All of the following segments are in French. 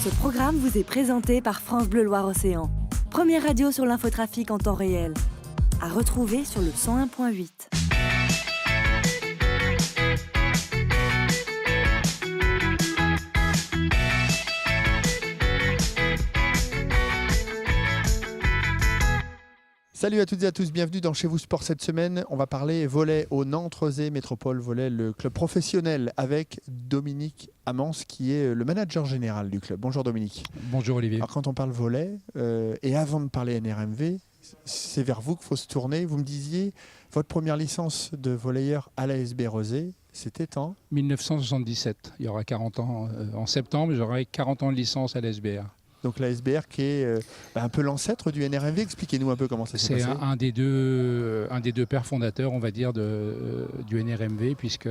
Ce programme vous est présenté par France Bleu Loire-Océan. Première radio sur l'infotrafic en temps réel. À retrouver sur le 101.8. Salut à toutes et à tous, bienvenue dans Chez vous Sport cette semaine. On va parler volley au Nantes-Rezé Métropole Volley, le club professionnel, avec Dominique Amance qui est le manager général du club. Bonjour Dominique. Bonjour Olivier. Alors quand on parle volley, et avant de parler NRMV, c'est vers vous qu'il faut se tourner. Vous me disiez, votre première licence de volleyeur à l'ASB Rezé, c'était en 1977. Il y aura 40 ans en septembre, j'aurai 40 ans de licence à l'ASBR. Donc la SBR qui est un peu l'ancêtre du NRMV. Expliquez-nous un peu comment ça s'est passé. C'est un des deux pères fondateurs, on va dire, du NRMV, puisque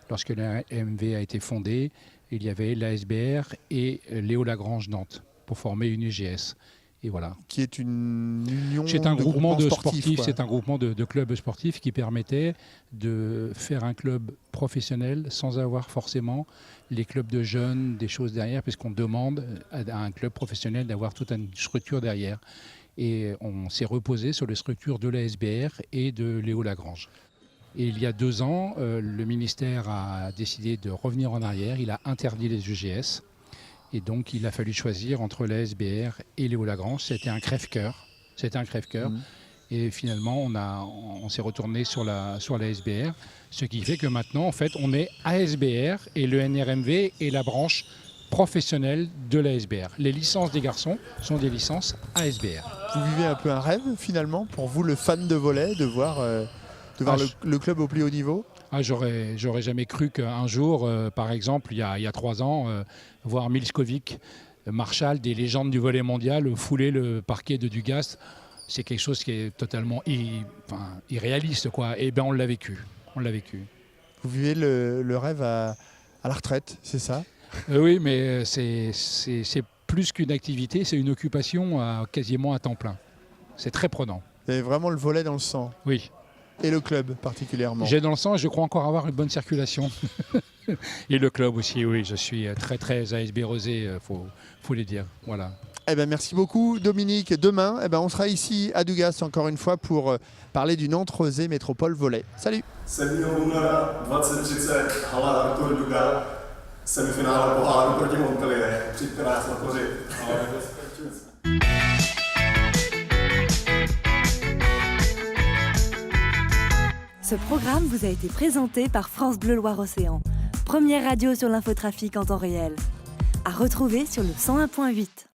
lorsque le NRMV a été fondé, il y avait l'ASBR et Léo Lagrange Nantes pour former une UGS. Et voilà. Qui est une union. C'est un groupement de sportifs. C'est un groupement de clubs sportifs qui permettait de faire un club professionnel sans avoir forcément les clubs de jeunes, des choses derrière, puisqu'on demande à un club professionnel d'avoir toute une structure derrière. Et on s'est reposé sur les structures de l'ASBR et de Léo Lagrange. Et il y a 2 ans, le ministère a décidé de revenir en arrière. Il a interdit les UGS. Et donc, il a fallu choisir entre la SBR et Léo Lagrange. C'était un crève-cœur. Et finalement, on s'est retourné sur la SBR. Ce qui fait que maintenant, en fait, on est ASBR et le NRMV est la branche professionnelle de la SBR. Les licences des garçons sont des licences ASBR. Vous vivez un peu un rêve, finalement, pour vous, le fan de volley, de voir le club au plus haut niveau ? J'aurais jamais cru qu'un jour, par exemple, il y a 3 ans, voir Milskovic, Marshall, des légendes du volley mondial, fouler le parquet de Dugast, c'est quelque chose qui est totalement irréaliste, quoi. Et bien, on l'a vécu. Vous vivez le rêve à la retraite, c'est ça ? Oui, mais c'est plus qu'une activité, c'est une occupation quasiment à temps plein. C'est très prenant. Vous avez vraiment le volley dans le sang ? Oui. Et le club particulièrement ? J'ai dans le sang et je crois encore avoir une bonne circulation. Et le club aussi, oui. Je suis très très ASB Rezé, faut le dire. Voilà. Merci beaucoup Dominique. Demain, on sera ici à Dugast encore une fois pour parler du Nantes-Rezé Métropole Volley. Salut. Semifinále 2030, hala Artur Dugal, semifinále poháru proti Montpellier. Přijďte nás podpořit. Ce programme vous a été présenté par France Bleu Loire-Océan. Première radio sur l'infotrafic en temps réel. À retrouver sur le 101.8.